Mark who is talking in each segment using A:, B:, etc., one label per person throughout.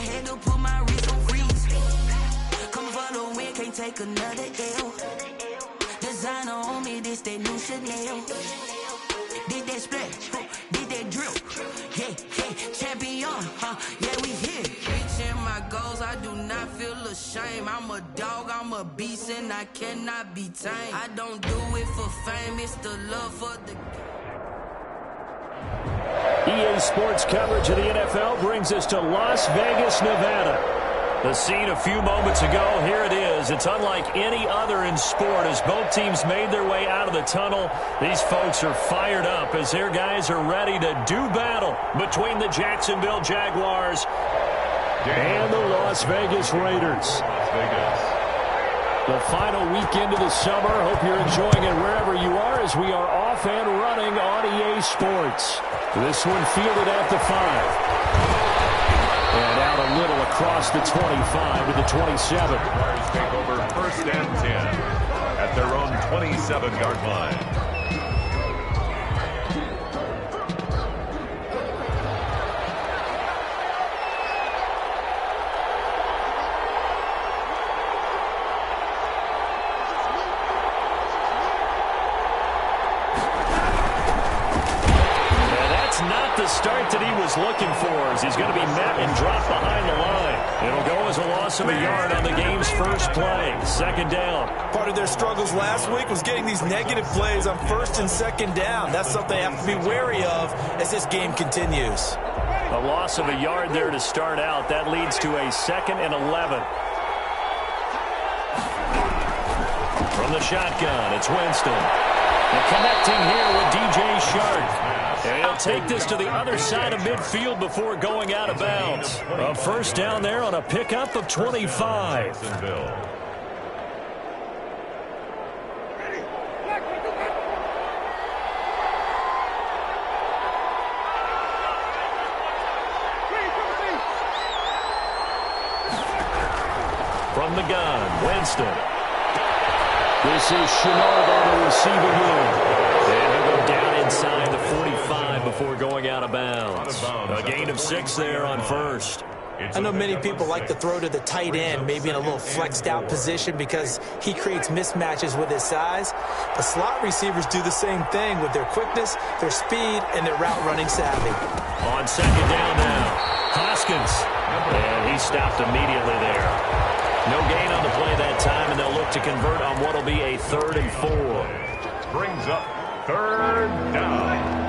A: had to put my wrist on freeze. Come for the win, can't take another L. Designer on me, this that new Chanel. Did that splash, did that drip. Yeah, champion, yeah, we here. Reaching my goals, I do not feel ashamed. I'm a dog, I'm a beast, and I cannot be tamed. I don't do it for fame, it's the love for the
B: EA Sports coverage of the NFL brings us to Las Vegas, Nevada. The scene a few moments ago, here it is. It's unlike any other in sport as both teams made their way out of the tunnel. These folks are fired up as their guys are ready to do battle between the Jacksonville Jaguars and the Las Vegas Raiders. The final weekend of the summer. Hope you're enjoying it wherever you are as we are off and running on EA Sports. This one fielded at the 5. And out a little across the 25 to the 27.
C: Jaguars take over 1st and 10 at their own 27-yard line.
B: The start that he was looking for as he's going to be met and dropped behind the line. It'll go as a loss of a yard on the game's first play. 2nd down.
D: Part of their struggles last week was getting these negative plays on 1st and 2nd down. That's something they have to be wary of as this game continues.
B: A loss of a yard there to start out. That leads to a 2nd and 11. From the shotgun, it's Winston. And connecting here with DJ Shark. And he'll take this to the other side of midfield before going out of bounds. A 1st down there on a pickup of 25. From the gun, Winston. This is Chenard on the receiving end. And he'll go down inside the 45 before going out of bounds. A gain of 6 there on 1st.
D: I know many people like to throw to the tight end, maybe in a little flexed out position because he creates mismatches with his size. But slot receivers do the same thing with their quickness, their speed, and their route running savvy.
B: On 2nd down now, Hoskins. And he stopped immediately there. No gain on the play that time, and they'll look to convert on what will be a 3rd and 4.
C: Brings up 3rd down.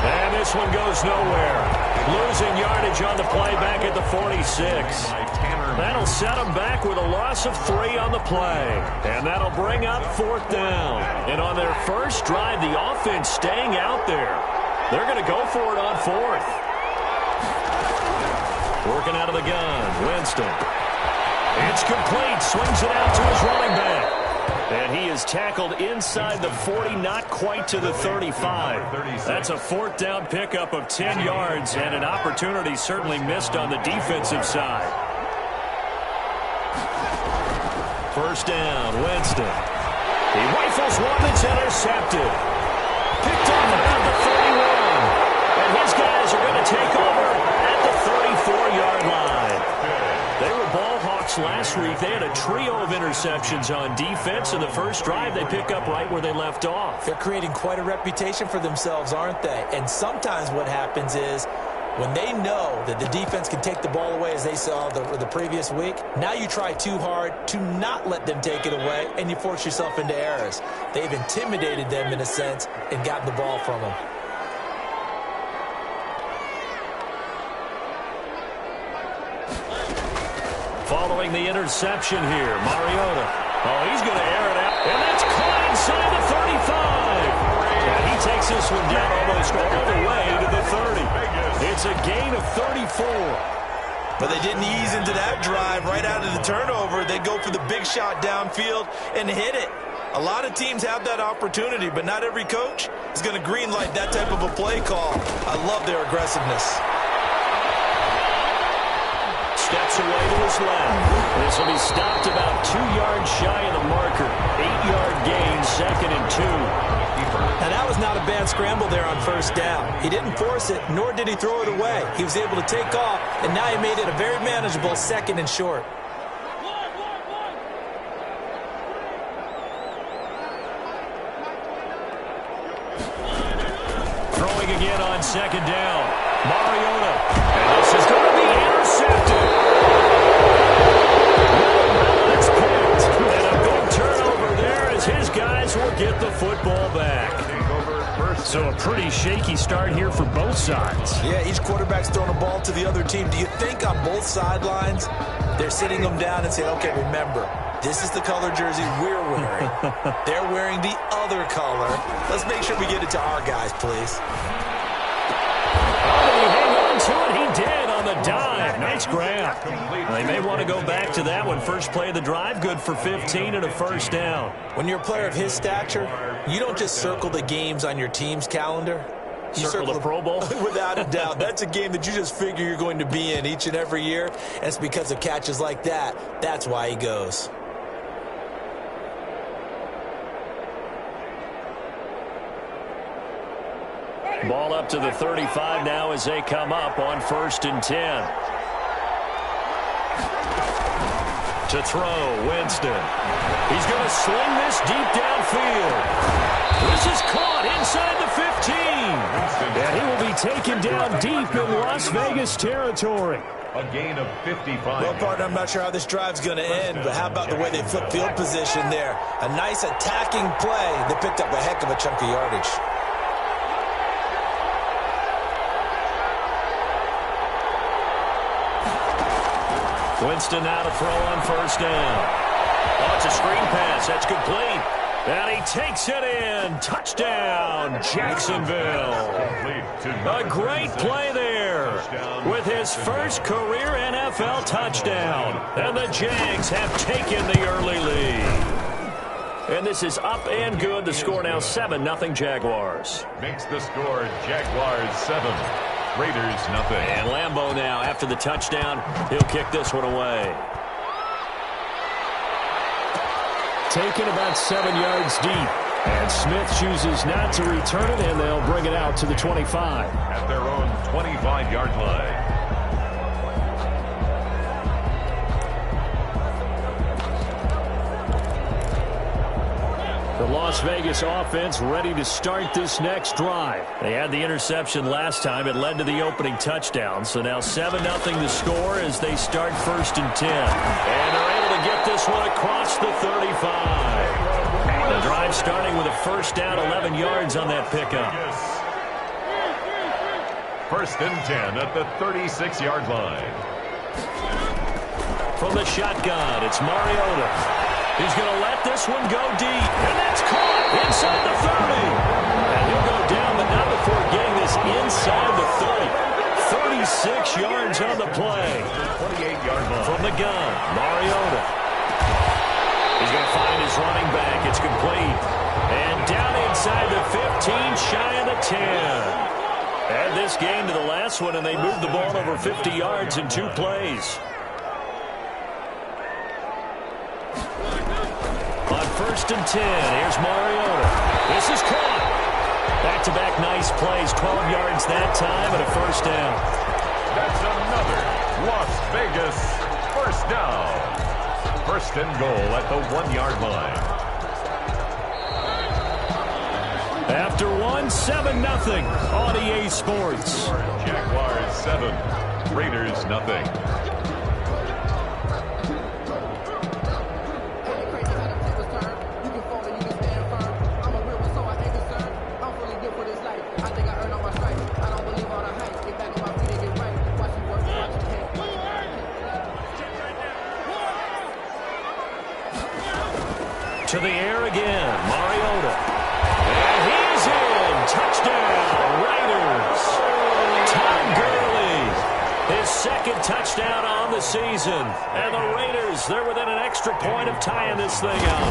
B: And this one goes nowhere. Losing yardage on the play back at the 46. That'll set them back with a loss of 3 on the play. And that'll bring up 4th down. And on their first drive, the offense staying out there. They're going to go for it on 4th. Working out of the gun, Winston. It's complete. Swings it out to his running back. And he is tackled inside the 40, not quite to the 35. That's a 4th down pickup of 10 yards and an opportunity certainly missed on the defensive side. 1st down, Winston. He rifles one that's intercepted. Picked off about the 31. And his guys are going to take over at the 34-yard line. They were ball hawks last week. They had a trio of interceptions on defense. In the first drive, they pick up right where they left off.
D: They're creating quite a reputation for themselves, aren't they? And sometimes what happens is when they know that the defense can take the ball away, as they saw the previous week, now you try too hard to not let them take it away, and you force yourself into errors. They've intimidated them in a sense and gotten the ball from them.
B: Following the interception here, Mariota. Oh, he's going to air it out. And that's caught inside the 35. And he takes this one down almost all the way to the 30. It's a gain of 34.
D: But they didn't ease into that drive right out of the turnover. They go for the big shot downfield and hit it. A lot of teams have that opportunity, but not every coach is going to greenlight that type of a play call. I love their aggressiveness.
B: Steps gets away to his left. This will be stopped about 2 yards shy of the marker. 8-yard gain, 2nd and 2.
D: And that was not a bad scramble there on first down. He didn't force it, nor did he throw it away. He was able to take off, and now he made it a very manageable 2nd and short.
B: Throwing again on 2nd down. Mariota. And this is going to be intercepted. That's picked. And a big turnover there as his guys will get the football back. So a pretty shaky start here for both sides.
D: Yeah, each quarterback's throwing a ball to the other team. Do you think on both sidelines they're sitting them down and saying, okay, remember, this is the color jersey we're wearing. They're wearing the other color. Let's make sure we get it to our guys, please.
B: Oh, did he hang on to it? He did on the dive. Nice grab. They may want to go back to that one. First play of the drive, good for 15 and a first down.
D: When you're a player of his stature, you don't just circle the games on your team's calendar. You
B: circle the Pro Bowl?
D: Without a doubt. That's a game that you just figure you're going to be in each and every year. And it's because of catches like that. That's why he goes.
B: Ball up to the 35 now as they come up on 1st and 10. To throw, Winston. He's going to sling this deep downfield. This is caught inside the 15. And he will be taken down deep in Las Vegas territory.
C: A gain of 55.
D: Well, partner, I'm not sure how this drive's going to end, but how about the way they flip field position there? A nice attacking play that picked up a heck of a chunk of yardage.
B: Winston now to throw on 1st down. Oh, it's a screen pass. That's complete. And he takes it in. Touchdown, Jacksonville. A great play there with his first career NFL touchdown. And the Jags have taken the early lead. And this is up and good. The score now 7-0 Jaguars.
C: Makes the score Jaguars 7. Raiders nothing.
B: And Lambeau now, after the touchdown, he'll kick this one away. Taken about 7 yards deep. And Smith chooses not to return it, and they'll bring it out to the 25.
C: At their own 25-yard line.
B: The Las Vegas offense ready to start this next drive. They had the interception last time. It led to the opening touchdown. So now 7-0 the score as they start 1st and 10. And they're able to get this one across the 35. The drive starting with a 1st down, 11 yards on that pickup.
C: 1st and 10 at the 36-yard line.
B: From the shotgun, it's Mariota. He's going to let this one go deep. And that's caught inside the 30. And he'll go down, but not before getting this inside the 30. 36 yards on the play.
C: 28-yard line.
B: From the gun, Mariota. He's going to find his running back. It's complete. And down inside the 15, shy of the 10. Add this game to the last one, and they moved the ball over 50 yards in 2 plays. On 1st and 10, here's Mariota. This is caught. Back-to-back nice plays, 12 yards that time, and a 1st down.
C: That's another Las Vegas 1st down. 1st and goal at the 1-yard line.
B: After 7-0 on EA Sports.
C: Jaguars 7, Raiders nothing.
B: To the air again, Mariota. And he's in. Touchdown, Raiders. Todd Gurley. His 2nd second touchdown on the season. And the Raiders, they're within an extra point of tying this thing up.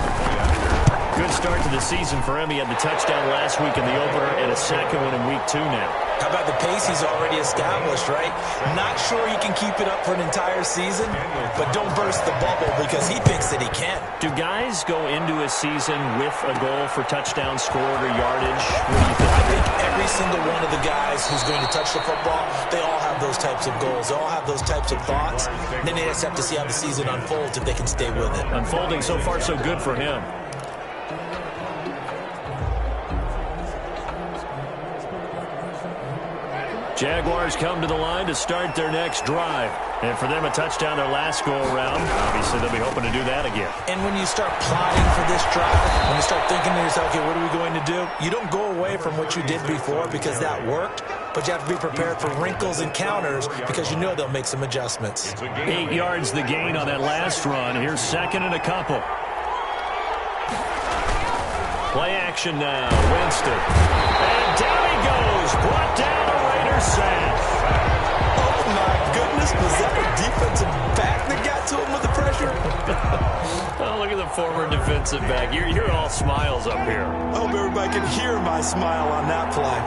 B: Good start to the season for him. He had the touchdown last week in the opener and a second one in week 2 now.
D: How about the pace he's already established, right? Not sure he can keep it up for an entire season, but don't burst the bubble because he thinks that he can.
B: Do guys go into a season with a goal for touchdown scored or yardage? What do you think?
D: I think every single one of the guys who's going to touch the football, they all have those types of goals. They all have those types of thoughts. And then they just have to see how the season unfolds if they can stay with it.
B: Unfolding so far so good for him. Jaguars come to the line to start their next drive. And for them, a touchdown their last go-around. Obviously, they'll be hoping to do that again.
D: And when you start plotting for this drive, when you start thinking to yourself, okay, what are we going to do? You don't go away from what you did before because that worked, but you have to be prepared for wrinkles and counters because you know they'll make some adjustments.
B: 8 yards the gain on that last run. Here's second and a couple. Play action now. Winston. And down he goes. Brought down a Raiders sack.
D: Oh, my goodness. Was that a defensive back that got to him with the pressure?
B: Oh, look at the former defensive back. You're all smiles up here.
D: I hope everybody can hear my smile on that play.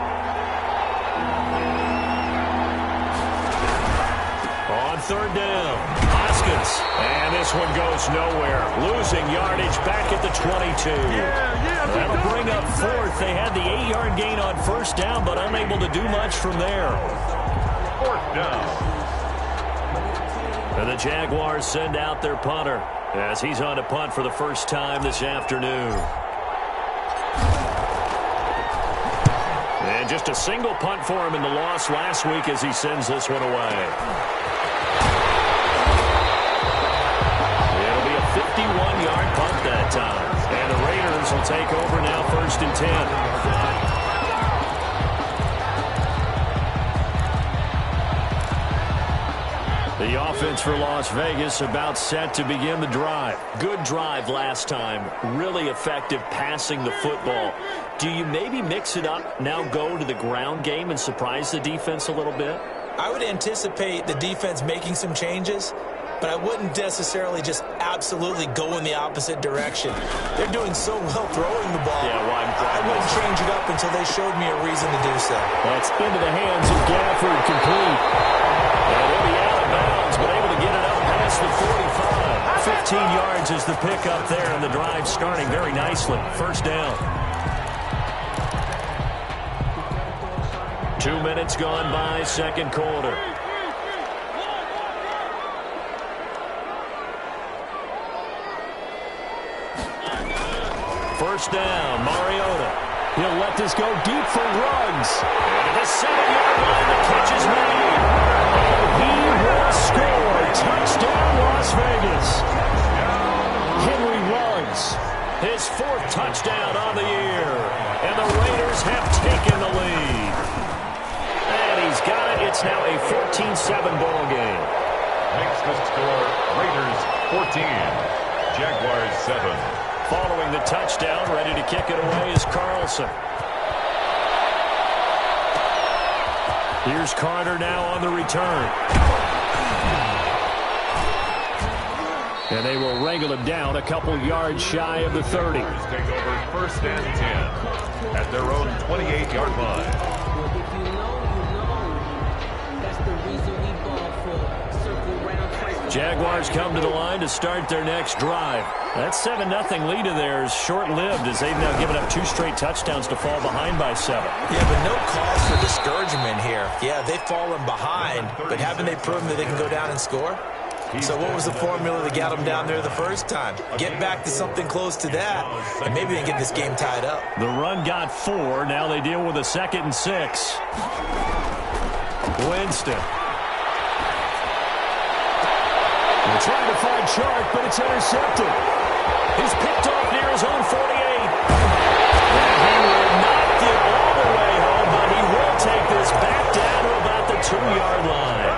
B: On third down, Hoskins. And this one goes nowhere. Losing yardage back at the 22. That'll bring up fourth. They had the 8-yard gain on first down, but unable to do much from there.
C: Fourth down.
B: And the Jaguars send out their punter as he's on to punt for the first time this afternoon. And just a single punt for him in the loss last week as he sends this one away. It'll be a 51-yard punt that time. And the Raiders will take over now, first and 10. The offense for Las Vegas about set to begin the drive. Good drive last time. Really effective passing the football. Do you maybe mix it up, now go to the ground game and surprise the defense a little bit?
D: I would anticipate the defense making some changes, but I wouldn't necessarily just absolutely go in the opposite direction. They're doing so well throwing the ball.
B: Yeah, well,
D: I wouldn't change it up until they showed me a reason to do so.
B: That's into the hands of Gafford, complete. And he'll be out of bounds, but able to get it up past the 45. 15 yards is the pickup there, and the drive starting very nicely. First down. 2 minutes gone by, second quarter. First down, Mariota. He'll let this go deep for Ruggs. And the 7-yard line, the catch is made. And he will score. Touchdown, Las Vegas. Henry Ruggs, his 4th touchdown on the year. And the Raiders have taken the lead. And he's got it. It's now a 14-7 ball game.
C: Makes the score Raiders 14, Jaguars 7.
B: Following the touchdown, ready to kick it away is Carlson. Here's Carter now on the return. And they will wrangle him down a couple yards shy of the 30.
C: Take over first and 10 at their own 28-yard line.
B: Jaguars come to the line to start their next drive. That 7-0 lead of theirs short-lived as they've now given up 2 straight touchdowns to fall behind by 7.
D: Yeah, but no cause for discouragement here. Yeah, they've fallen behind, but haven't they proven that they can go down and score? So what was the formula that got them down there the first time? Get back to something close to that, and maybe they can get this game tied up.
B: The run got 4. Now they deal with a 2nd and 6. Winston. They're trying to find Chark, but it's intercepted. He's picked off near his own 48. And he will knock it all the way home, but he will take this back down to about the 2-yard line.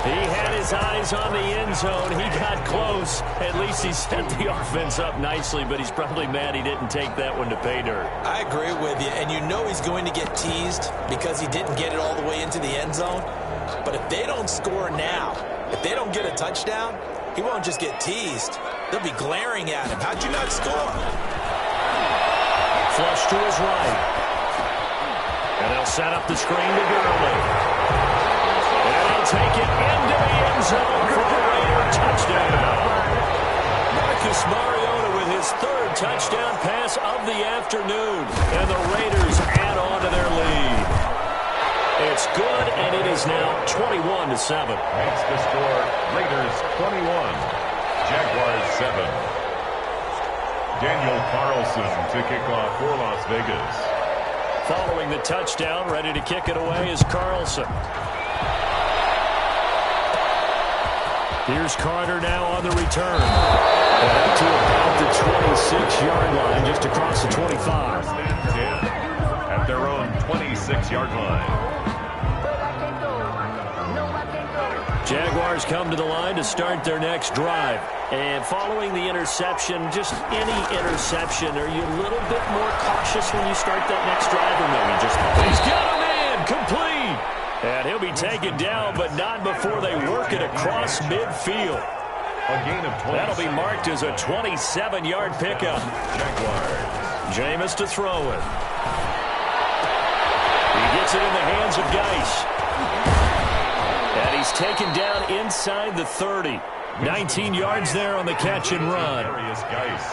B: He had his eyes on the end zone. He got close. At least he set the offense up nicely, but he's probably mad he didn't take that one to pay dirt.
D: I agree with you, and you know he's going to get teased because he didn't get it all the way into the end zone. But if they don't score now, if they don't get a touchdown, he won't just get teased. They'll be glaring at him. How'd you not score?
B: Flush to his right. And they'll set up the screen to Gurley. And he'll take it into the end zone for a Raider touchdown. Marcus Mariota with his third touchdown pass of the afternoon. And the Raiders add on to their lead. It's good, and it is now 21-7.
C: Makes the score Raiders 21, Jaguars 7. Daniel Carlson to kick off for Las Vegas.
B: Following the touchdown, ready to kick it away is Carlson. Here's Carter now on the return. And up to about the 26-yard line, just across the 25.
C: First and 10 at their own 26-yard line.
B: Jaguars come to the line to start their next drive. And following the interception, just any interception, are you a little bit more cautious when you start that next drive? Or maybe just, he's got him in, complete. And he'll be taken down, but not before they work it across midfield.
C: A gain of 20.
B: That'll be marked as a 27-yard pickup.
C: Jaguars.
B: Jameis to throw it. He gets it in the hands of Geis. And he's taken down inside the 30. 19 yards there on the catch and run.
C: Geis.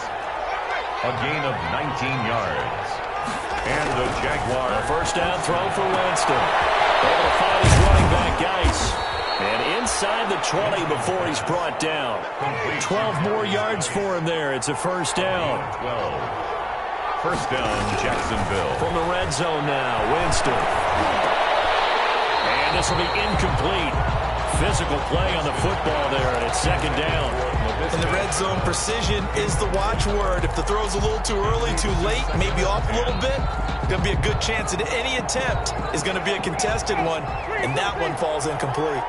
C: A gain of 19 yards. And the Jaguars.
B: A first down throw for Winston. Able to find his running back, Geis. And inside the 20 before he's brought down. 12 more yards for him there. It's a first down.
C: 12. First down, Jacksonville.
B: From the red zone now, Winston. And this will be incomplete. Physical play on the football there, and it's second down.
D: In the red zone, precision is the watchword. If the throw's a little too early, too late, maybe off a little bit, there'll be a good chance that any attempt is going to be a contested one, and that one falls incomplete.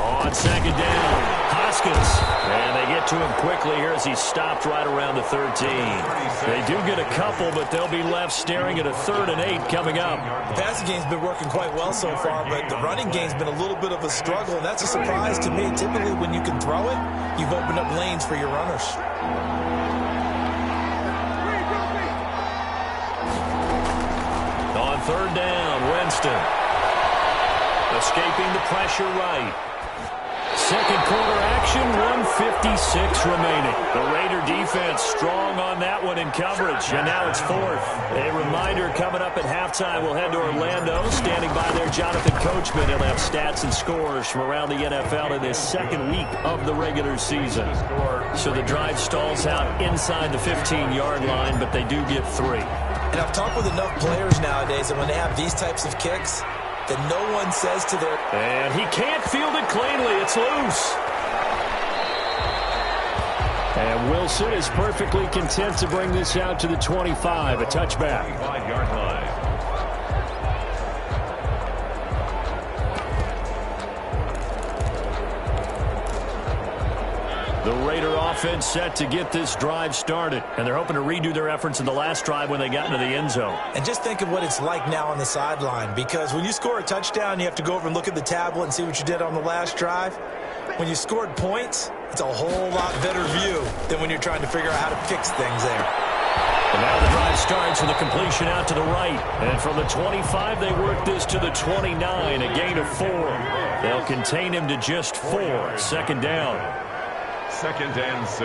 B: On second down, Hoskins. And they get to him quickly here as he's stopped right around the 13. They do get a couple, but they'll be left staring at a 3rd and 8 coming up.
D: The passing game's been working quite well so far, but the running game's been a little bit of a struggle, and that's a surprise to me. Typically, when you can throw it, you've opened up lanes for your runners.
B: On 3rd down, Winston. Escaping the pressure right. Second quarter action, 1:56 remaining. The Raider defense strong on that one in coverage, and now it's 4th. A reminder, coming up at halftime, we'll head to Orlando. Standing by there, Jonathan Coachman. He'll have stats and scores from around the NFL in this second week of the regular season. So the drive stalls out inside the 15-yard line, but they do get 3.
D: And I've talked with enough players nowadays that when they have these types of kicks, that no one says to their...
B: And he can't field it cleanly. It's loose. And Wilson is perfectly content to bring this out to the 25, a touchback.
C: 25-yard line.
B: The Raider offense set to get this drive started. And they're hoping to redo their efforts in the last drive when they got into the end zone.
D: And just think of what it's like now on the sideline, because when you score a touchdown, you have to go over and look at the tablet and see what you did on the last drive. When you scored points, it's a whole lot better view than when you're trying to figure out how to fix things there.
B: And now the drive starts with a completion out to the right. And from the 25, they work this to the 29, a gain of 4. They'll contain him to just 4. Second down.
C: 2nd and 6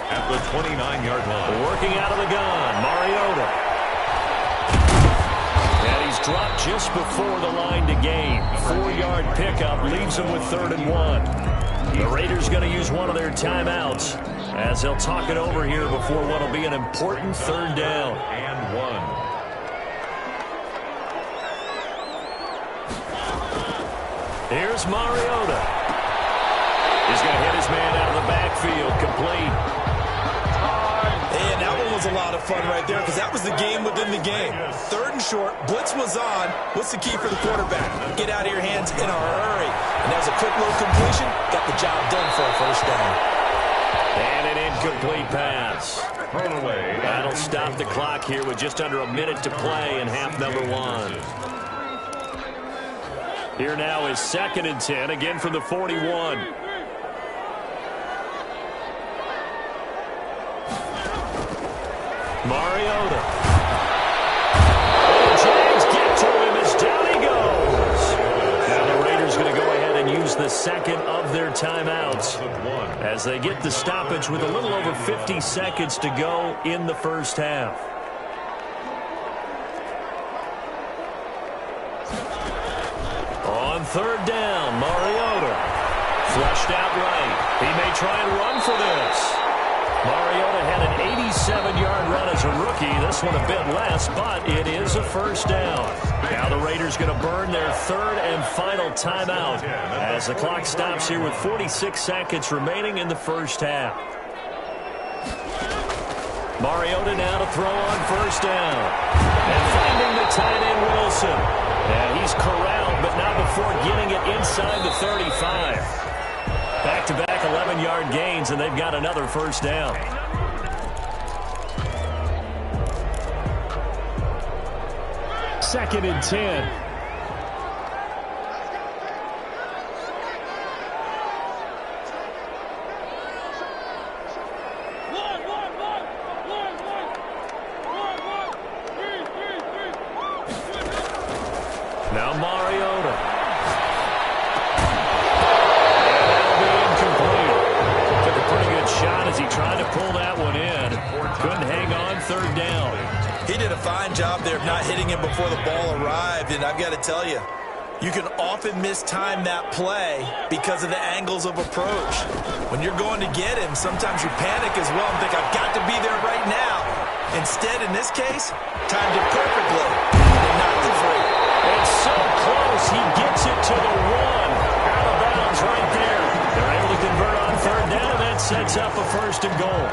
C: at the 29-yard line.
B: Working out of the gun, Mariota. And he's dropped just before the line to gain. 4-yard pickup leaves him with 3rd and 1. The Raiders going to use one of their timeouts as they'll talk it over here before what will be an important 3rd down.
C: And 1.
B: Here's Mariota. He's going to hit his man out of the backfield, complete.
D: And that one was a lot of fun right there, because that was the game within the game. 3rd and short, blitz was on. What's the key for the quarterback? Get out of your hands in a hurry. And that was a quick little completion. Got the job done for a first down.
B: And an incomplete pass.
C: Thrown away.
B: That'll stop the clock here with just under a minute to play in half number 1. Here now is 2nd and 10, again from the 41. Mariota. The Jags get to him as down he goes. Now the Raiders going to go ahead and use the second of their timeouts as they get the stoppage with a little over 50 seconds to go in the first half. On 3rd down, Mariota. Flushed out right. He may try and run for this. Mariota had an 87-yard run as a rookie. This one a bit less, but it is a first down. Now the Raiders going to burn their 3rd and final timeout as the clock stops here with 46 seconds remaining in the first half. Mariota now to throw on 1st down. And finding the tight end Wilson. And he's corralled, but not before getting it inside the 35. Back-to-back 11-yard gains, and they've got another first down. Second and 10. Now Mariota. Shot as he tried to pull that one in. Couldn't hang on 3rd down.
D: He did a fine job there of not hitting him before the ball arrived, and I've got to tell you, you can often mistime that play because of the angles of approach. When you're going to get him, sometimes you panic as well and think, I've got to be there right now. Instead, in this case, timed it perfectly and knocked it free.
B: It's so close, he gets it to the 1. Out of bounds right there. They're able to convert on 3rd down. Sets up a 1st and goal.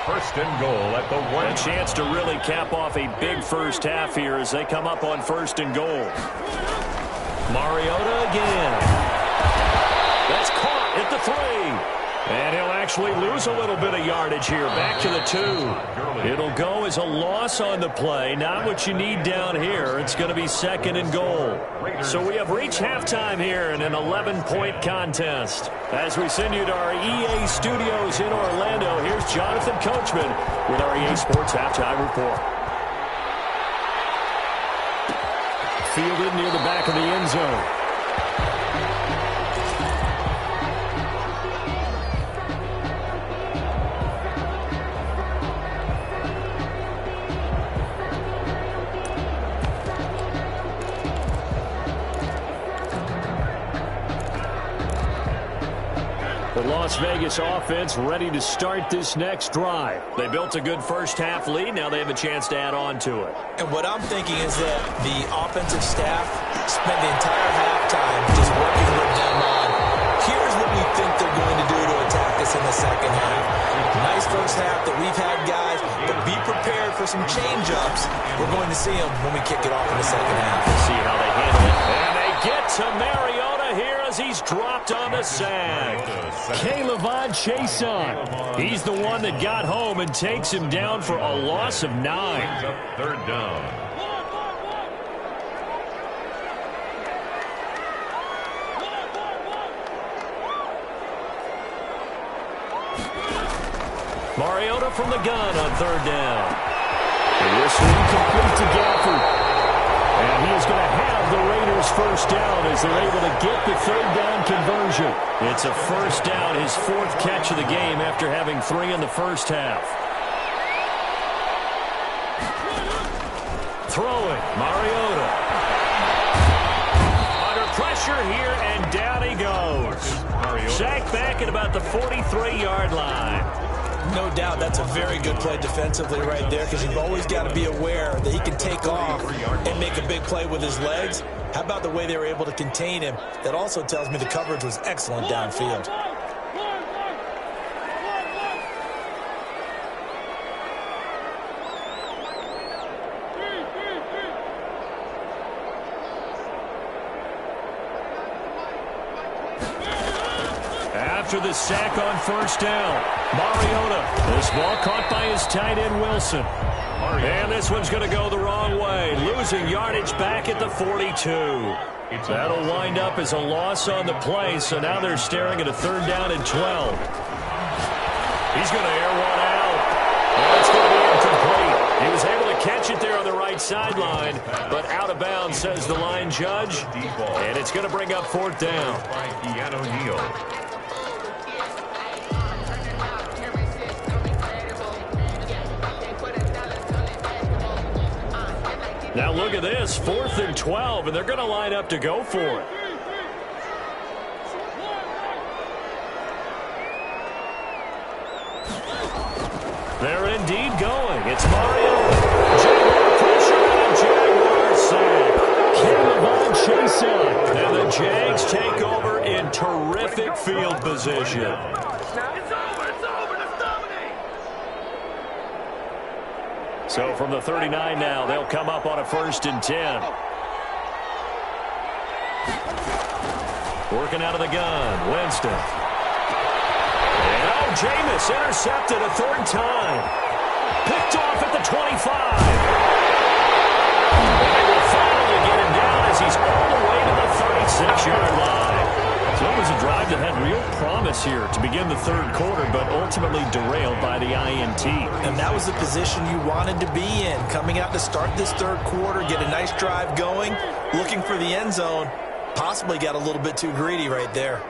C: 1st and goal at the 1.
B: A chance to really cap off a big first half here as they come up on 1st and goal. Mariota again. That's caught at the 3. And he'll actually lose a little bit of yardage here. Back to the 2. It'll go as a loss on the play. Not what you need down here. It's going to be 2nd and goal. So we have reached halftime here in an 11-point contest. As we send you to our EA studios in Orlando, here's Jonathan Coachman with our EA Sports Halftime Report. Fielded near the back of the end zone. The Las Vegas offense ready to start this next drive. They built a good first half lead. Now they have a chance to add on to it.
D: And what I'm thinking is that the offensive staff spent the entire halftime just working with them on, here's what we think they're going to do to attack us in the second half. Nice first half that we've had, guys, but be prepared for some change-ups. We're going to see them when we kick it off in the second half.
B: We'll see how they handle it. And they get to Mariota here as he's dropped on the sack. K'Lavon Chaisson. He's the one that got home and takes him down for a loss of 9.
C: 3rd down.
B: Mariota from the gun on 3rd down. This one complete to Gafford. And he is going to have the Raiders first down as they're able to get the 3rd down conversion. It's a first down, his 4th catch of the game after having 3 in the first half. Throwing, Mariota. Under pressure here, and down he goes. Sacked back at about the 43-yard line.
D: No doubt that's a very good play defensively right there, because you've always got to be aware that he can take off and make a big play with his legs. How about the way they were able to contain him? That also tells me the coverage was excellent downfield.
B: after the sack on first down. Mariota. This ball caught by his tight end, Wilson. And this one's going to go the wrong way. Losing yardage back at the 42. That'll wind up as a loss on the play, so now they're staring at a 3rd down and 12. He's going to air one out. And it's going to be incomplete. He was able to catch it there on the right sideline, but out of bounds, says the line judge. And it's going to bring up 4th down. Now look at this, 4th and 12, and they're going to line up to go for it. They're indeed going. It's Mariota. Jaguar pressure and Jaguar sack. Can LeVon chase up? And the Jags take over in terrific field position. So from the 39 now, they'll come up on a 1st and 10. Working out of the gun, Winston. And Jameis intercepted a 3rd time. Picked off at the 25. And they will finally get him down as he's all the way to the 36-yard line. So it was a drive that had real promise here to begin the 3rd quarter, but ultimately derailed by the INT.
D: And that was the position you wanted to be in. Coming out to start this 3rd quarter, get a nice drive going, looking for the end zone. Possibly got a little bit too greedy right there.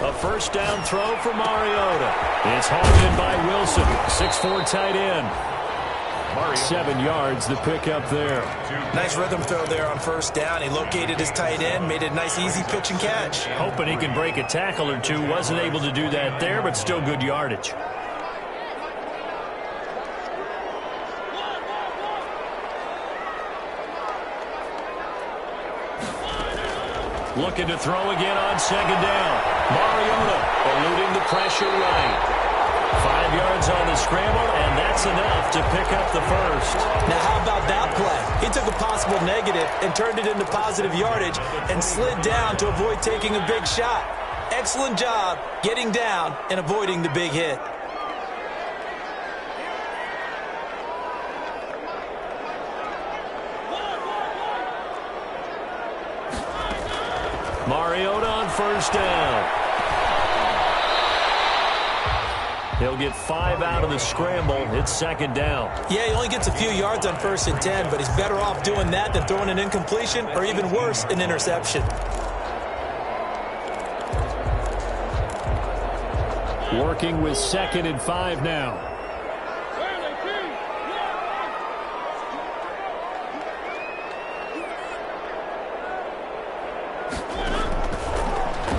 B: A 1st down throw for Mariota. It's hauled in by Wilson, 6'4" tight end. 7 yards, the pickup there.
D: Nice rhythm throw there on 1st down. He located his tight end, made it a nice easy pitch and catch.
B: Hoping he can break a tackle or two. Wasn't able to do that there, but still good yardage. Looking to throw again on 2nd down. Mariota eluding the pressure right. 5 yards on the scramble, and that's enough to pick up the 1st.
D: Now, how about that play? He took a possible negative and turned it into positive yardage and slid down to avoid taking a big shot. Excellent job getting down and avoiding the big hit.
B: Mariota on 1st down. He'll get 5 out of the scramble. It's 2nd down.
D: Yeah, he only gets a few yards on 1st and 10, but he's better off doing that than throwing an incompletion or even worse, an interception.
B: Working with 2nd and 5 now.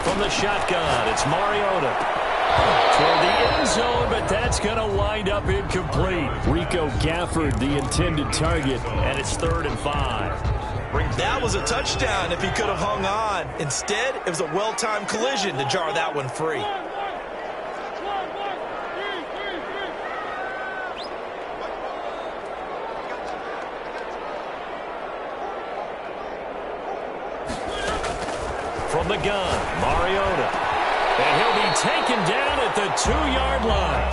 B: From the shotgun, it's Mariota. Toward the end zone, but that's going to wind up incomplete. Rico Gafford, the intended target, and it's 3rd and 5.
D: That was a touchdown if he could have hung on. Instead, it was a well-timed collision to jar that one free.
B: From the gun, Mariota. And he'll be taken down at the 2-yard line.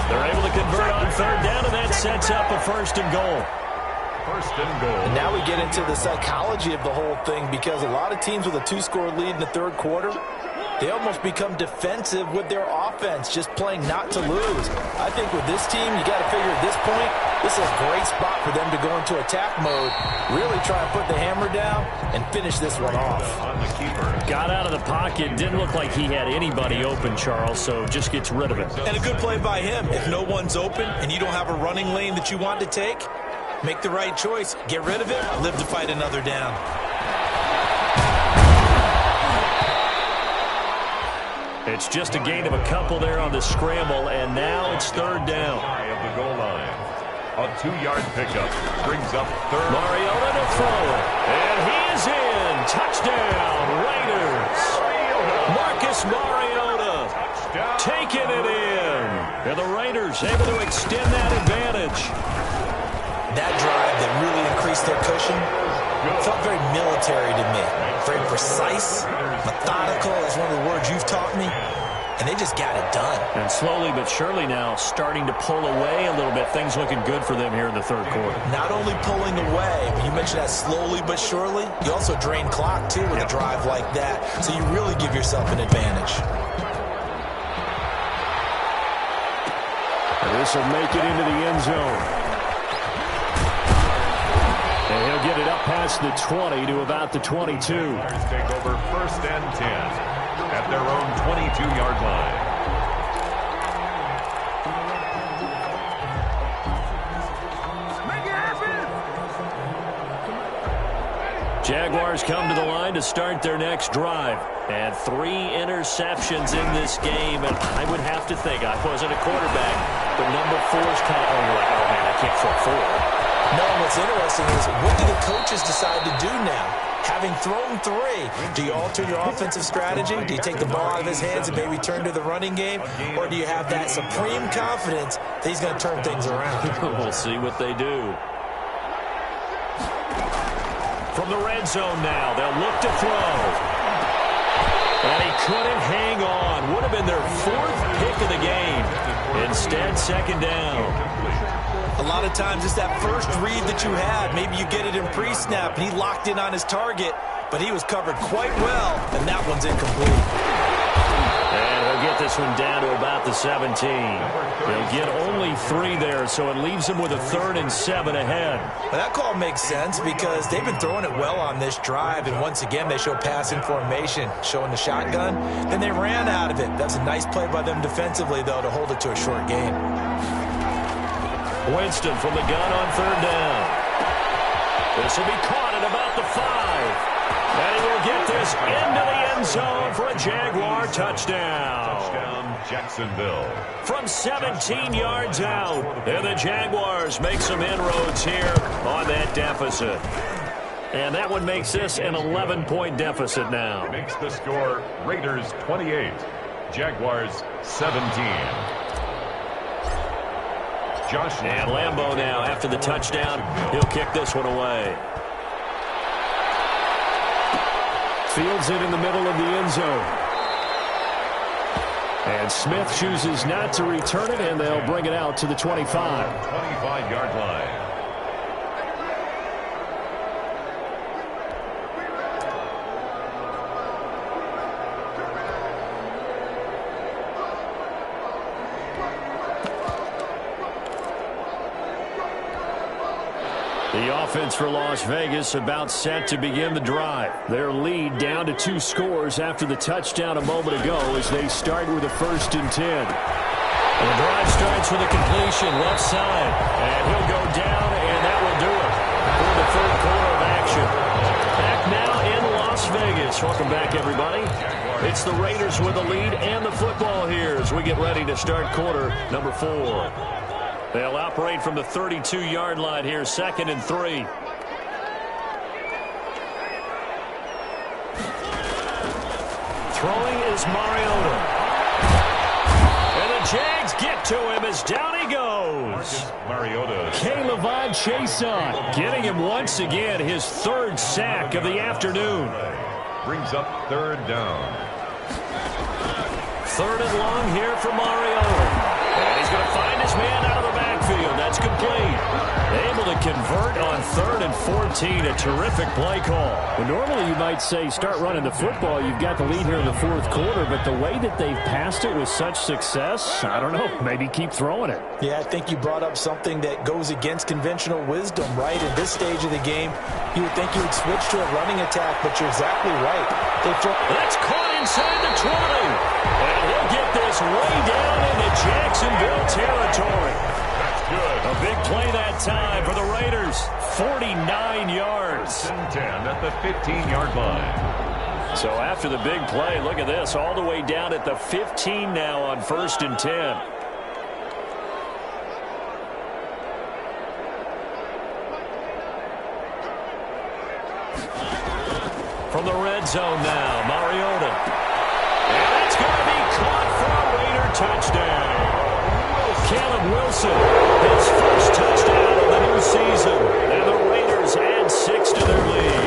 B: They're able to convert on 3rd down, and that sets up a 1st and goal.
C: 1st and goal.
D: And now we get into the psychology of the whole thing, because a lot of teams with a 2-score lead in the 3rd quarter, they almost become defensive with their offense, just playing not to lose. I think with this team, you got to figure at this point, this is a great spot for them to go into attack mode, really try and put the hammer down and finish this one off.
C: On the keeper.
B: Got out of the pocket. Didn't look like he had anybody open, Charles, so just gets rid of it.
D: And a good play by him. If no one's open and you don't have a running lane that you want to take, make the right choice. Get rid of it. Live to fight another down.
B: It's just a gain of a couple there on the scramble, and now it's 3rd down.
C: Of the goal line. A 2-yard pickup brings up 3rd.
B: Mariota to throw it, and he is in. Touchdown, Raiders. Marcus Mariota taking it in. And the Raiders able to extend that advantage.
D: That drive that really increased their cushion It felt very military to me. Very precise, methodical. That's one of the words you've taught me. And they just got it done.
B: And slowly but surely now starting to pull away a little bit. Things looking good for them here in the third quarter.
D: Not only pulling away, but you mentioned that slowly but surely. You also drain clock, too, with a drive like that. So you really give yourself an advantage.
B: And this will make it into the end zone. And he'll get it up past the 20 to about the 22.
C: Take over 1st and 10. At their own 22-yard line.
B: Jaguars come to the line to start their next drive. And 3 interceptions in this game. And I would have to think, I wasn't a quarterback, but number 4's kind of, you're like, oh, man, I can't throw 4.
D: No, what's interesting is, what do the coaches decide to do now? Having thrown 3, do you alter your offensive strategy? Do you take the ball out of his hands and maybe turn to the running game? Or do you have that supreme confidence that he's going to turn things around?
B: We'll see what they do. From the red zone now, they'll look to throw. And he couldn't hang on. Would have been their 4th pick of the game. Instead, 2nd down.
D: A lot of times it's that first read that you had. Maybe you get it in pre-snap, and he locked in on his target, but he was covered quite well, and that one's incomplete.
B: And he'll get this one down to about the 17. They'll get only 3 there, so it leaves them with a 3rd and 7 ahead.
D: Well, that call makes sense because they've been throwing it well on this drive, and once again they show passing formation, showing the shotgun. Then they ran out of it. That's a nice play by them defensively, though, to hold it to a short gain.
B: Winston from the gun on 3rd down. This will be caught at about the 5. And he will get this into the end zone for a Jaguar touchdown.
C: Touchdown, Jacksonville.
B: From 17 yards out. And the Jaguars make some inroads here on that deficit. And that one makes this an 11-point deficit now.
C: Makes the score Raiders 28, Jaguars 17.
B: And Lambeau now, after the touchdown, he'll kick this one away. Fields it in the middle of the end zone. And Smith chooses not to return it, and they'll bring it out to the 25.
C: 25-yard line.
B: The offense for Las Vegas about set to begin the drive. Their lead down to 2 scores after the touchdown a moment ago as they start with a 1st and 10. And the drive starts with a completion left side. And he'll go down, and that will do it for the 3rd quarter of action. Back now in Las Vegas. Welcome back, everybody. It's the Raiders with the lead and the football here as we get ready to start quarter number 4. They'll operate from the 32-yard line here, 2nd and 3. Throwing is Mariota. And the Jags get to him as down he goes.
C: Mariota.
B: K'Lavon Chaisson getting him once again his 3rd sack of the afternoon.
C: Brings up 3rd down.
B: 3rd and long here for Mariota. And he's going to find his man out of the backfield. That's complete. Able to convert on 3rd and 14. A terrific play call. Well, normally you might say start running the football. You've got the lead here in the 4th quarter. But the way that they've passed it with such success, I don't know, maybe keep throwing it.
D: Yeah, I think you brought up something that goes against conventional wisdom, right? In this stage of the game, you would think you would switch to a running attack, but you're exactly right.
B: That's caught inside the 20. And he'll get this way down into Jacksonville territory.
C: That's good.
B: A big play that time for the Raiders. 49 yards.
C: 10 at the 15-yard line.
B: So after the big play, look at this. All the way down at the 15 now on 1st and 10. From the red zone now, Mariota. And that's going to be caught for a Raider touchdown. Caleb Wilson, his 1st touchdown of the new season. And the Raiders add 6 to their lead.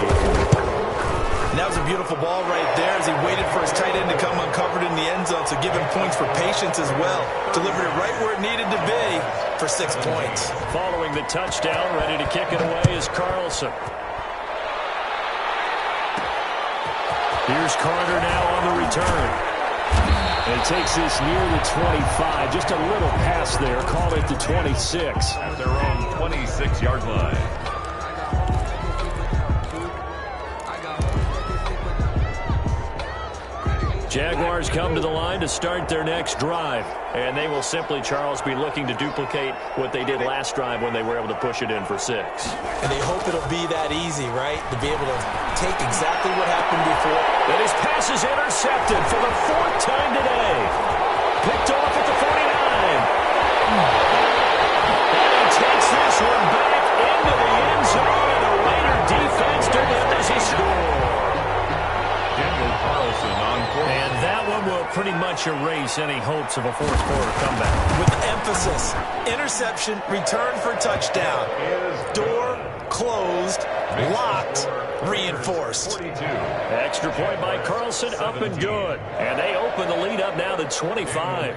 D: patience as well. Delivered it right where it needed to be for 6 points.
B: Following the touchdown, ready to kick it away is Carlson. Here's Carter now on the return. And takes this near the 25. Just a little pass there. Call it the 26.
C: At their own 26-yard line.
B: Jaguars come to the line to start their next drive. And they will simply, Charles, be looking to duplicate what they did last drive when they were able to push it in for 6.
D: And they hope it'll be that easy, right? To be able to take exactly what happened before.
B: And his pass is intercepted for the 4th time today. Picked off at the 49. And he takes this one back into the end zone, and the Raider defense delivers a score. And that one will pretty much erase any hopes of a fourth-quarter comeback.
D: With emphasis, interception, return for touchdown. Door closed, locked, reinforced.
B: Extra point by Carlson, up and good. And they open the lead up now to 25.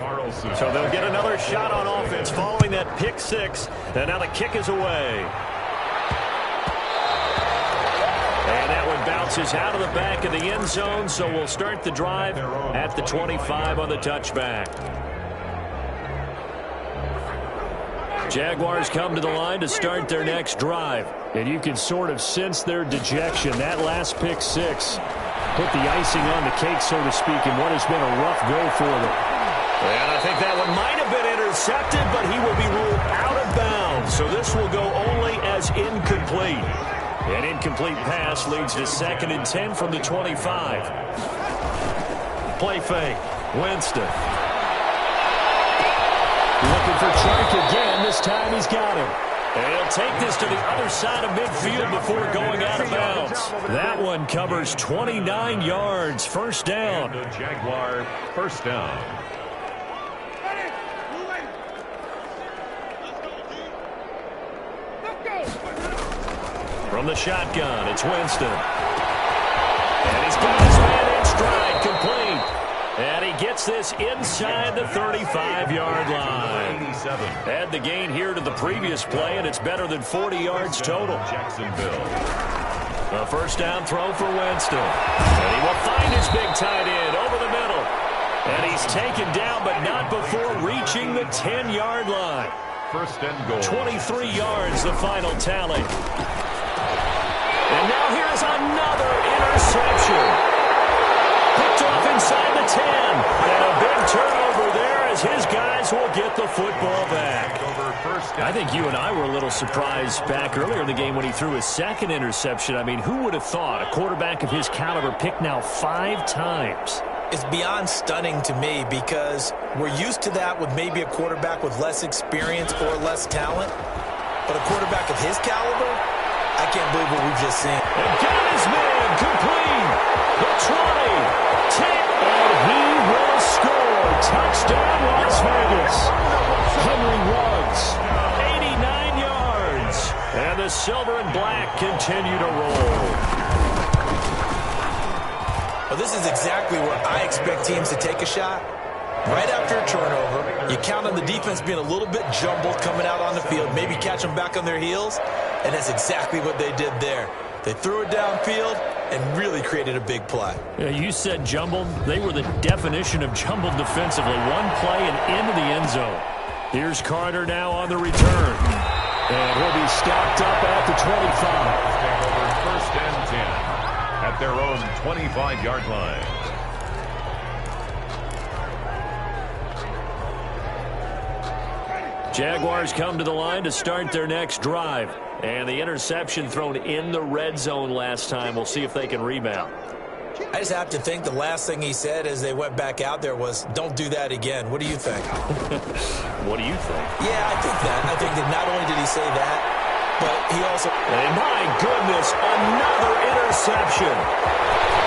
B: So they'll get another shot on offense following that pick 6. And now the kick is away. And that one bounces out of the back of the end zone, so we'll start the drive at the 25 on the touchback. Jaguars come to the line to start their next drive. And you can sort of sense their dejection. That last pick 6 put the icing on the cake, so to speak, in what has been a rough go for them. And I think that one might have been intercepted, but he will be ruled out of bounds. So this will go only as incomplete. An incomplete pass leads to 2nd and 10 from the 25. Play fake. Winston. Looking for Chark again. This time he's got him. And he'll take this to the other side of midfield before going out of bounds. That one covers 29 yards. First down.
C: Jaguar, first down.
B: From the shotgun, it's Winston. And he's got his man in stride, complete. And he gets this inside the 35-yard line. Add the gain here to the previous play, and it's better than 40 yards total.
C: Jacksonville.
B: A first down throw for Winston. And he will find his big tight end over the middle. And he's taken down, but not before reaching the 10-yard line.
C: First and goal.
B: 23 yards, the final tally. And now here's another interception. Picked off inside the 10. And a big turnover there as his guys will get the football back. I think you and I were a little surprised back earlier in the game when he threw his 2nd interception. I mean, who would have thought a quarterback of his caliber picked now 5 times?
D: It's beyond stunning to me because we're used to that with maybe a quarterback with less experience or less talent. But a quarterback of his caliber, I can't believe what we've just seen.
B: And got his man complete. The 20, 10, and he will score. Touchdown, Las Vegas. Henry Ruggs, 89 yards. And the silver and black continue to roll.
D: Well, this is exactly where I expect teams to take a shot. Right after a turnover, you count on the defense being a little bit jumbled coming out on the field, maybe catch them back on their heels, and that's exactly what they did there. They threw it downfield and really created a big play.
B: Yeah, you said jumbled. They were the definition of jumbled defensively. One play and into the end zone. Here's Carter now on the return. And he'll be stopped up at the 25.
C: Over first and 10 at their own 25-yard line.
B: Jaguars come to the line to start their next drive. And the interception thrown in the red zone last time. We'll see if they can rebound.
D: I just have to think the last thing he said as they went back out there was, don't do that again. What do you think?
B: What do you think?
D: Yeah, I think that. I think that not only did he say that, but he also...
B: And my goodness, another interception.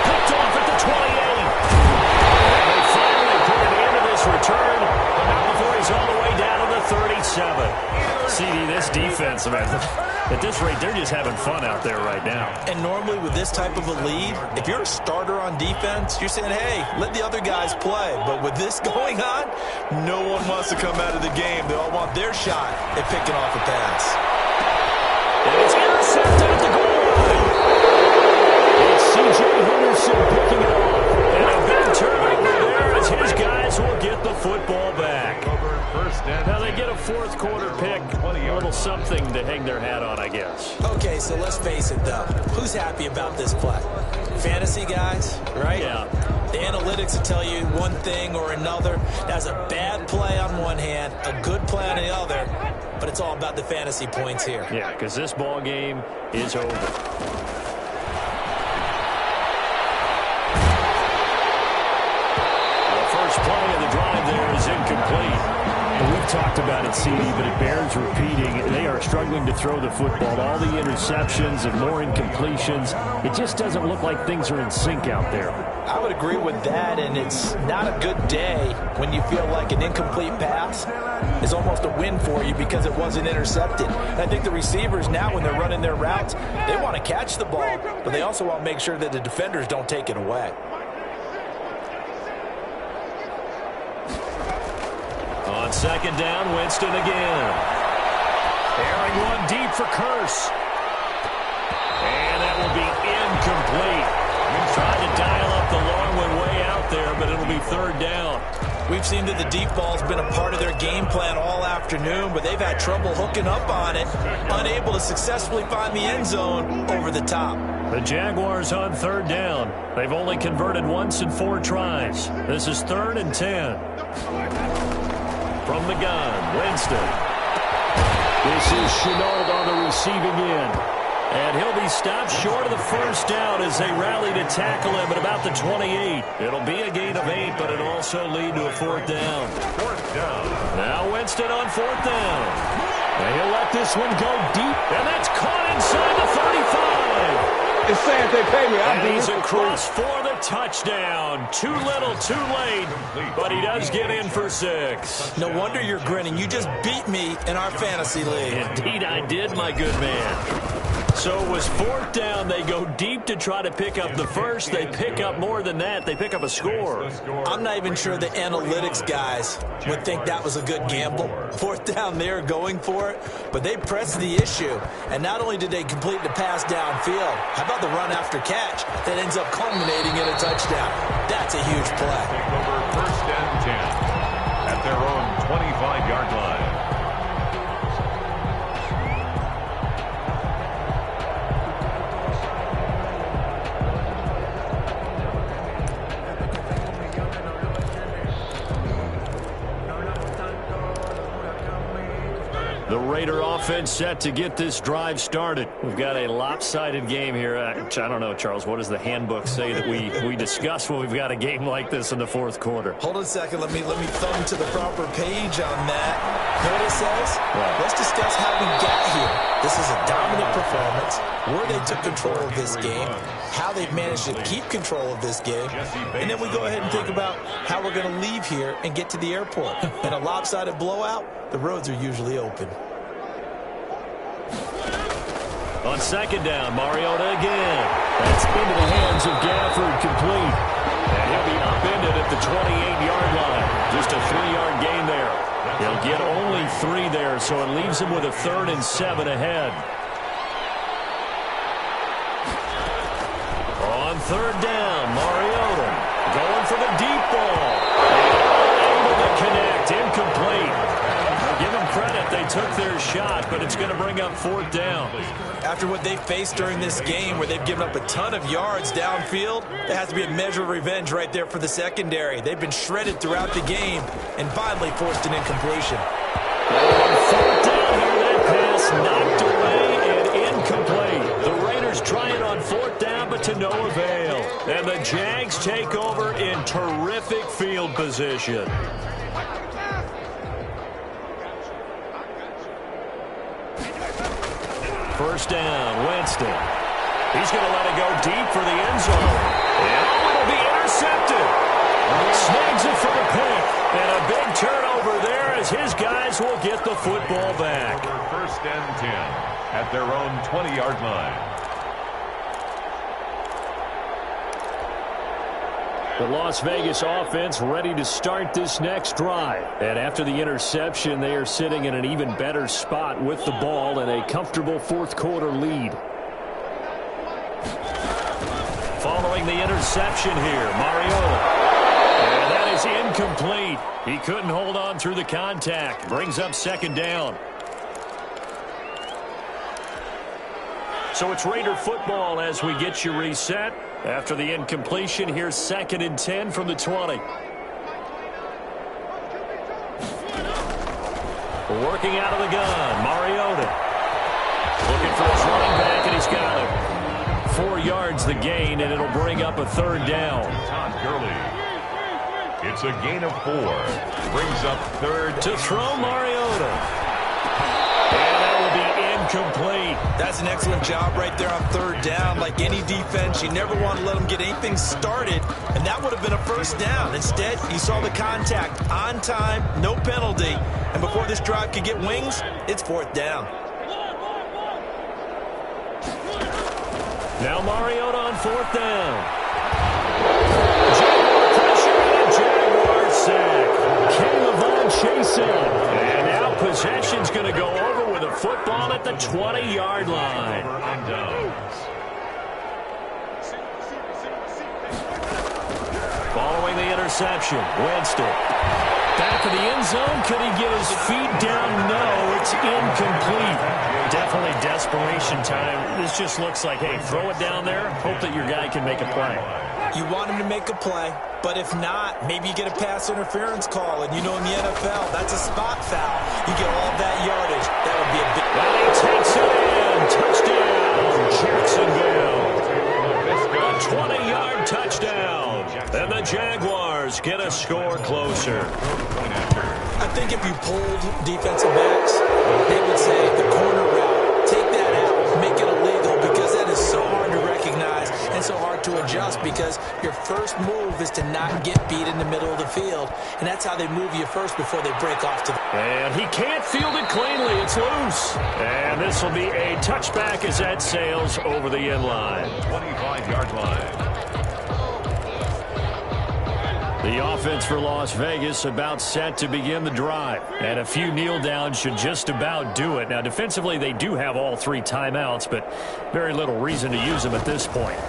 B: Picked off at the 28. And they finally put an end to this return, but not before he's all the way down to the 37. CD, this defense, man, at this rate, they're just having fun out there right now.
D: And normally with this type of a lead, if you're a starter on defense, you're saying, hey, let the other guys play. But with this going on, no one wants to come out of the game. They all want their shot at picking off a pass.
B: And it's intercepted at the goal line. It's C.J. Henderson picking it off. And a big turnover there as his guys will get the football back. Now they get a fourth quarter pick, a little something to hang their hat on, I guess.
D: Okay, so let's face it, though. Who's happy about this play? Fantasy guys, right?
B: Yeah.
D: The analytics will tell you one thing or another. That's a bad play on one hand, a good play on the other, but it's all about the fantasy points here.
B: Yeah, because this ball game is over. The first play of the drive there is incomplete. We've talked about it, CD, but it bears repeating. They are struggling to throw the football. All the interceptions and more incompletions. It just doesn't look like things are in sync out there.
D: I would agree with that, and it's not a good day when you feel like an incomplete pass is almost a win for you because it wasn't intercepted. And I think the receivers now, when they're running their routes, they want to catch the ball, but they also want to make sure that the defenders don't take it away.
B: On second down, Winston again. Airing one deep for Curse. And that will be incomplete. Trying to dial up the long one way out there, but it'll be third down.
D: We've seen that the deep ball's been a part of their game plan all afternoon, but they've had trouble hooking up on it, unable to successfully find the end zone over the top.
B: The Jaguars on third down. They've only converted once in 4 tries. This is 3rd and 10. From the gun, Winston. This is Chenault on the receiving end. And he'll be stopped short of the first down as they rally to tackle him at about the 28. It'll be a gain of 8, but it'll also lead to a 4th down.
C: 4th down.
B: Now Winston on 4th down. And he'll let this one go deep, and that's caught inside the 35.
E: It's saying they pay me.
B: And he's across for the touchdown. Too little, too late, but he does get in for 6.
D: No wonder you're grinning. You just beat me in our fantasy league.
B: Indeed I did, my good man. So it was 4th down. They go deep to try to pick up the first. They pick up more than that. They pick up a score.
D: I'm not even sure the analytics guys would think that was a good gamble. 4th down, they're going for it, but they pressed the issue. And not only did they complete the pass downfield, how about the run after catch that ends up culminating in a touchdown? That's a huge play.
C: Take over 1st and 10 at their own 25-yard line.
B: The Raider offense set to get this drive started. We've got a lopsided game here. I don't know, Charles, what does the handbook say that we discuss when we've got a game like this in the 4th quarter?
D: Hold on a second. Let me thumb to the proper page on that. You know what it says?
B: Right.
D: Let's discuss how we got here. This is a dominant performance, where they took control of this game, how they've managed to keep control of this game, and then we go ahead and think about how we're going to leave here and get to the airport. In a lopsided blowout, the roads are usually open.
B: On second down, Mariota again. That's into the hands of Gafford, complete. And he'll be upended at the 28-yard line. Just a 3-yard gain there. He'll get only 3 there, so it leaves him with a 3rd and 7 ahead. On third down, Mariota going for the deep ball. And able to connect, incomplete. Give them credit, they took their shot, but it's going to bring up 4th down.
D: After what they faced during this game where they've given up a ton of yards downfield, there has to be a measure of revenge right there for the secondary. They've been shredded throughout the game and finally forced an incompletion.
B: On 4th down here, that pass knocked away and incomplete. The Raiders try it on 4th down, but to no avail. And the Jags take over in terrific field position. First down, Winston. He's going to let it go deep for the end zone. And it'll be intercepted. Snags it for the pick. And a big turnover there as his guys Jaguars will get the football back.
C: First and 10 at their own 20-yard line.
B: The Las Vegas offense ready to start this next drive. And after the interception, they are sitting in an even better spot with the ball and a comfortable fourth-quarter lead. Following the interception here, Mariota. And that is incomplete. He couldn't hold on through the contact. Brings up second down. So it's Raider football as we get you reset. After the incompletion, here's second and 10 from the 20. Working out of the gun, Mariota. Looking for his running back, and he's got him. 4 yards the gain, and it'll bring up a third down.
C: Todd Gurley. It's a gain of 4. Brings up third.
B: To throw, Mariota. And that will be incomplete.
D: That's an excellent job right there on third down. Like any defense, you never want to let them get anything started, and that would have been a first down. Instead, you saw the contact on time, no penalty, and before this drive could get wings, it's fourth down.
B: Now Mariota on fourth down. Jaguar pressure and a Jaguar sack. Caleb on chasing. And now possession's going to go over with a football at the 20-yard line. Following the interception, Winston. Back of the end zone. Could he get his feet down? No, it's incomplete. Definitely desperation time. This just looks like, hey, throw it down there. Hope that your guy can make a play.
D: You want him to make a play, but if not, maybe you get a pass interference call. And you know in the NFL, that's a spot foul. You get all that yardage. That would be a big...
B: And he takes it in. Jacksonville. A 20-yard touchdown. And the Jaguars get a score closer.
D: I think if you pulled defensive backs, they would say the corner route, take that out, make it illegal, because that is so hard to recognize and so hard to adjust, because your first move is to not get beat in the middle of the field, and that's how they move you first before they break off to the...
B: And he can't field it cleanly. It's loose. And this will be a touchback as that sails over the end line.
C: 25-yard line.
B: The offense for Las Vegas about set to begin the drive. And a few kneel downs should just about do it. Now, defensively, they do have all 3 timeouts, but very little reason to use them at this point.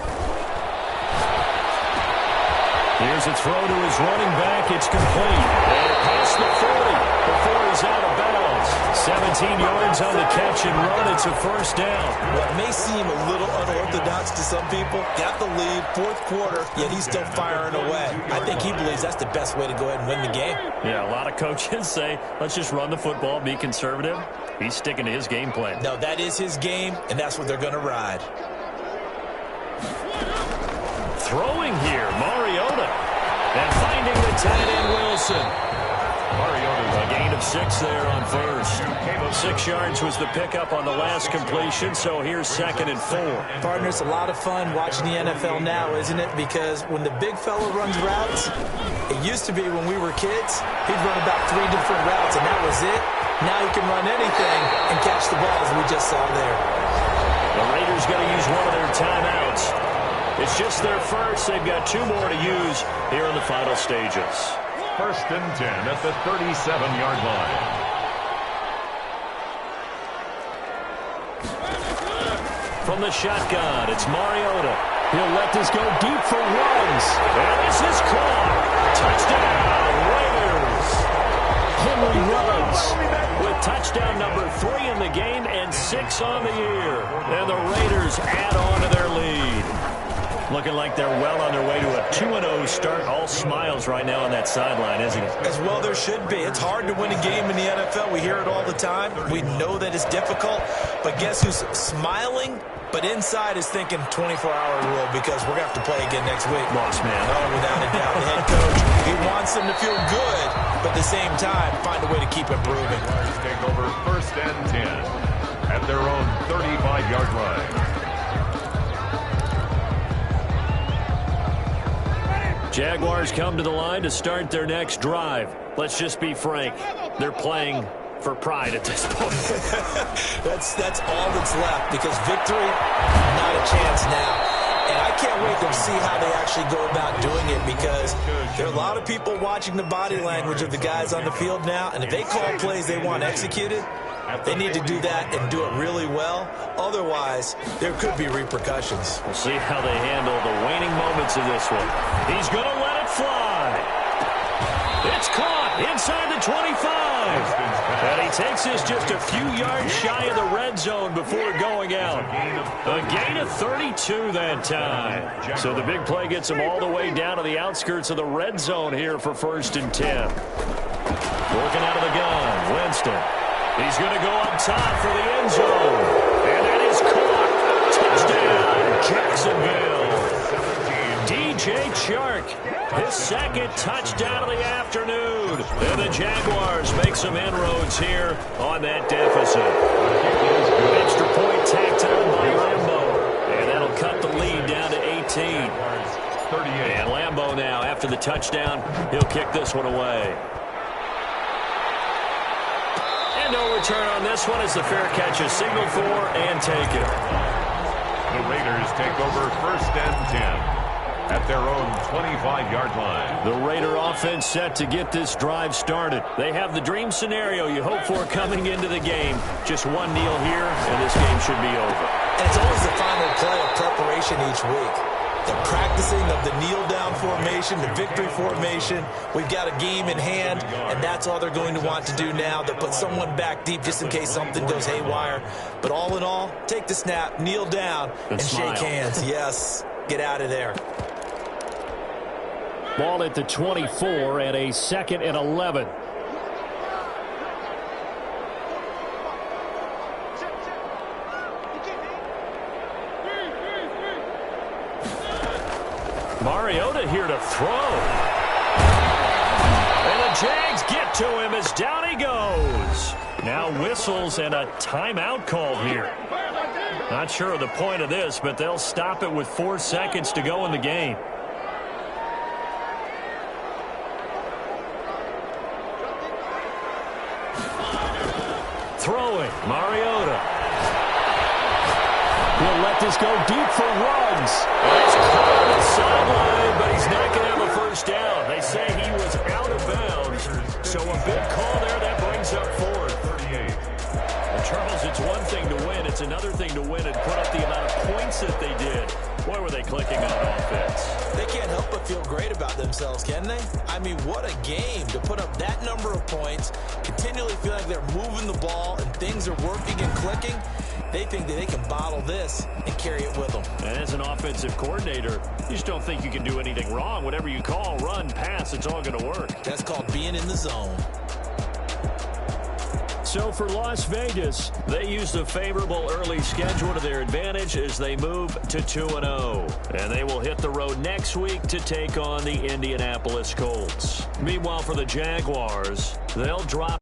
B: Here's a throw to his running back. It's complete. And past the 40 before he's out of bounds. 17 yards on the catch and run. It's a first down.
D: What may seem a little unorthodox to some people, got the lead, fourth quarter, yet he's still firing away. I think he believes that's the best way to go ahead and win the game.
B: Yeah, a lot of coaches say, let's just run the football, be conservative. He's sticking to his game plan.
D: No, that is his game, and that's what they're going to ride.
B: Throwing here, Mariota. And finding the tight end, Wilson. Mariota's a gain of 6 there on first. 6 yards was the pickup on the last completion, so here's second and 4.
D: Partner, it's a lot of fun watching the NFL now, isn't it? Because when the big fella runs routes, it used to be when we were kids, he'd run about 3 different routes, and that was it. Now he can run anything and catch the ball, as we just saw there.
B: The Raiders going to use one of their timeouts. It's just their first. They've got 2 more to use here in the final stages.
C: First and 10 at the 37-yard line.
B: From the shotgun, it's Mariota. He'll let this go deep for runs. And this is caught. Touchdown, Raiders. Henry Ruggs with touchdown number 3 in the game and 6 on the year. And the Raiders add on to their lead. Looking like they're well on their way to a 2-0 start. All smiles right now on that sideline, isn't it?
D: As well there should be. It's hard to win a game in the NFL. We hear it all the time. We know that it's difficult. But guess who's smiling? But inside is thinking 24-hour rule, because we're going to have to play again next week.
B: Lost man.
D: Oh, without a doubt. The head coach, he wants them to feel good, but at the same time, find a way to keep improving.
C: Take over first and 10 at their own 35-yard line. Jaguars
B: come to the line to start their next drive. Let's just be frank. They're playing for pride at this point.
D: That's all that's left, because victory, not a chance now. And I can't wait to see how they actually go about doing it, because there are a lot of people watching the body language of the guys on the field now, and if they call plays they want executed, they need to do that and do it really well. Otherwise, there could be repercussions.
B: We'll see how they handle the waning moments of this one. He's going to let it fly. It's caught inside the 25. And he takes this just a few yards shy of the red zone before going out. A gain of 32 that time. So the big play gets him all the way down to the outskirts of the red zone here for 1st and 10. Working out of the gun, Winston. He's going to go up top for the end zone. And that is caught. Touchdown, Jacksonville. DJ Chark, his 2nd touchdown of the afternoon. And the Jaguars make some inroads here on that deficit. Extra point tacked on by Lambo. And that'll cut the lead down to 18. And Lambo now, after the touchdown, he'll kick this one away. And no return on this one as the fair catch is signaled for and taken.
C: The Raiders take over 1st and 10. At their own 25-yard line.
B: The Raider offense set to get this drive started. They have the dream scenario you hope for coming into the game. Just one kneel here, and this game should be over.
D: And it's always the final play of preparation each week. The practicing of the kneel-down formation, the victory formation. We've got a game in hand, and that's all they're going to want to do now. They'll put someone back deep just in case something goes haywire. But all in all, take the snap, kneel down, and shake hands. Yes, get out of there.
B: Ball at the 24 and a 2nd and 11. Mariota here to throw. And the Jags get to him as down he goes. Now whistles and a timeout call here. Not sure of the point of this, but they'll stop it with 4 seconds to go in the game. Throwing, Mariota. He'll let this go deep for Ruggs. It's caught on the sideline, but he's not going to have a 1st down. They say he was out of bounds. So a big call there that brings up 4th. And Charles, it's one thing to win. It's another thing to win and put up the amount of points that they did. Boy, were they clicking on offense.
D: They can't help but feel great about themselves, can they? I mean, what a game to put up that number of points, continually feel like they're moving the ball and things are working and clicking. They think that they can bottle this and carry it with them.
B: And as an offensive coordinator, you just don't think you can do anything wrong. Whatever you call, run, pass, it's all going to work.
D: That's called being in the zone.
B: So for Las Vegas, they use the favorable early schedule to their advantage as they move to 2-0. And they will hit the road next week to take on the Indianapolis Colts. Meanwhile, for the Jaguars, they'll drop